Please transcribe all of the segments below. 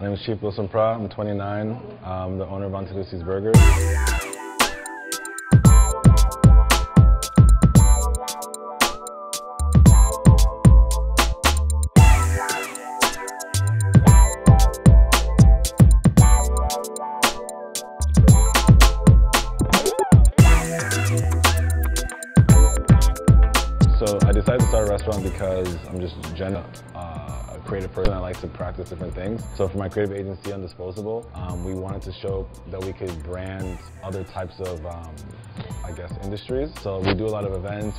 My name is Chieff Bosompra. I'm 29. I'm the owner of Aunty Burgers. So I decided to start a restaurant because I'm just a creative person. I like to practice different things. So for my creative agency, Undisposable, we wanted to show that we could brand other types of, I guess, industries. So we do a lot of events.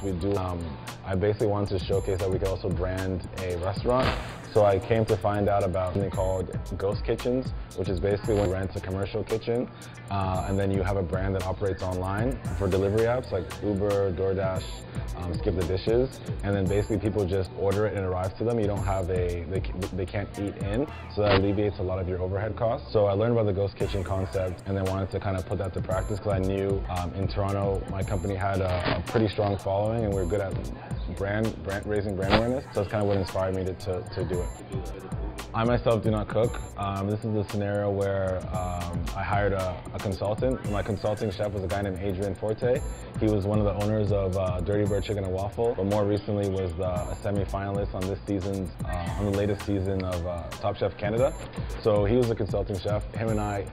I basically wanted to showcase that we could also brand a restaurant. So I came to find out about something called ghost kitchens, which is basically when you rent a commercial kitchen and then you have a brand that operates online for delivery apps like Uber, DoorDash, Skip the Dishes, and then basically people just order it and it arrives to them. You don't have they can't eat in, so that alleviates a lot of your overhead costs. So I learned about the ghost kitchen concept and then wanted to kind of put that to practice because I knew in Toronto my company had a pretty strong following and we were good at raising brand awareness. So that's kind of what inspired me to do it. I myself do not cook. This is a scenario where I hired a consultant. My consulting chef was a guy named Adrian Forte. He was one of the owners of Dirty Bird Chicken and Waffle, but more recently was a semi-finalist on on the latest season of Top Chef Canada. So he was a consulting chef. Him and I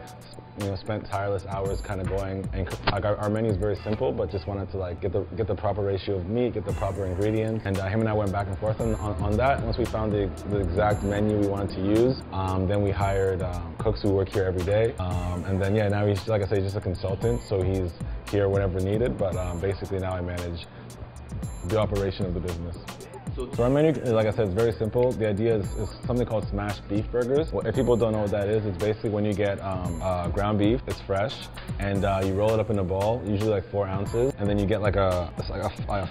spent tireless hours kind of going, and our menu is very simple, but just wanted to get the proper ratio of meat, get the proper ingredients, and him and I went back and forth on that. Once we found the exact menu we wanted to use, then we hired cooks who work here every day, and then now he's, like I say, just a consultant, so he's here whenever needed, but basically now I manage the operation of the business. So our menu, like I said, is very simple. The idea is something called smashed beef burgers. Well, if people don't know what that is, it's basically when you get ground beef, it's fresh, and you roll it up in a ball, usually like 4 ounces, and then you get like a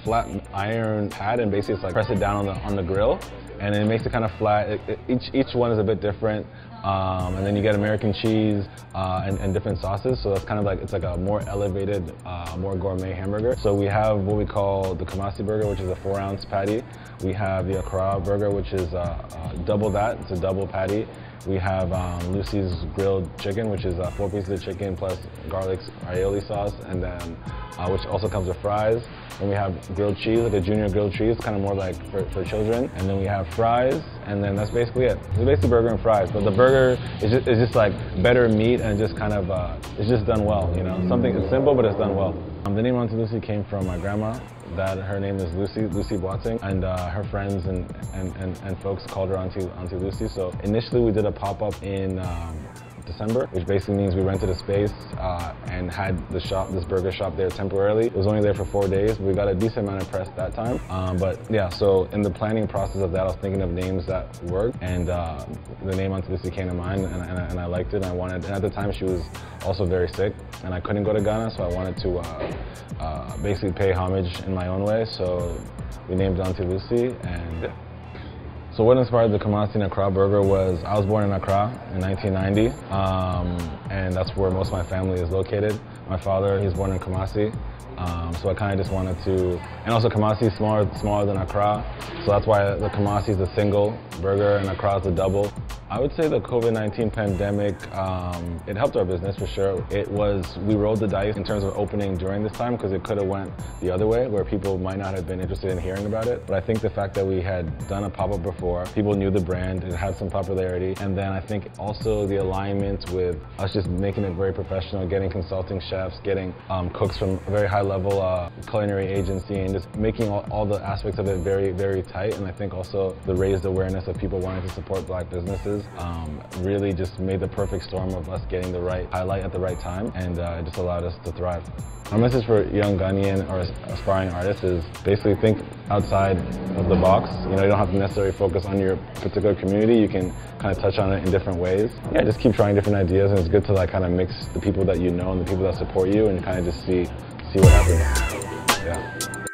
flat iron pad, and basically it's like press it down on the grill, and it makes it kind of flat. Each one is a bit different, and then you get American cheese and different sauces. So that's kind of like, it's like a more elevated, more gourmet hamburger. So we have what we call the Kamasi burger, which is a 4-ounce patty. We have the Accra burger, which is double that. It's a double patty. We have Lucy's grilled chicken, which is 4 pieces of chicken plus garlic aioli sauce, and then which also comes with fries. And we have grilled cheese, like a junior grilled cheese, kind of more like for children. And then we have fries, and then that's basically it. It's basically burger and fries, but the burger is just like better meat and just kind of it's just done well. It's simple, but it's done well. The name Aunty Lucy came from my grandma. Her name is Lucy Boating, and her friends and folks called her Aunty Lucy. So initially we did a pop-up in December, which basically means we rented a space and had this burger shop there temporarily. It was only there for 4 days. We got a decent amount of press that time. But yeah, so in the planning process of that, I was thinking of names that worked, and the name Aunty Lucy came to mind, and I liked it, and at the time she was also very sick, and I couldn't go to Ghana, so I wanted to basically pay homage in my own way. So we named Aunty Lucy, and yeah. So what inspired the Kamasi and Accra burger was, I was born in Accra in 1990, and that's where most of my family is located. My father, he's born in Kamasi, so I kind of just wanted to, and also Kamasi is smaller than Accra, so that's why the Kamasi is a single burger and Accra is a double. I would say the COVID-19 pandemic, it helped our business for sure. We rolled the dice in terms of opening during this time because it could have went the other way where people might not have been interested in hearing about it. But I think the fact that we had done a pop-up before, people knew the brand, it had some popularity. And then I think also the alignment with us just making it very professional, getting consulting chefs, getting cooks from a very high level culinary agency, and just making all the aspects of it very, very tight. And I think also the raised awareness of people wanting to support Black businesses really just made the perfect storm of us getting the right highlight at the right time, and it just allowed us to thrive. Our message for young Ghanaian or aspiring artists is basically think outside of the box. You don't have to necessarily focus on your particular community. You can kind of touch on it in different ways. Yeah, just keep trying different ideas, and it's good to kind of mix the people that you know and the people that support you, and kind of just see what happens. Yeah.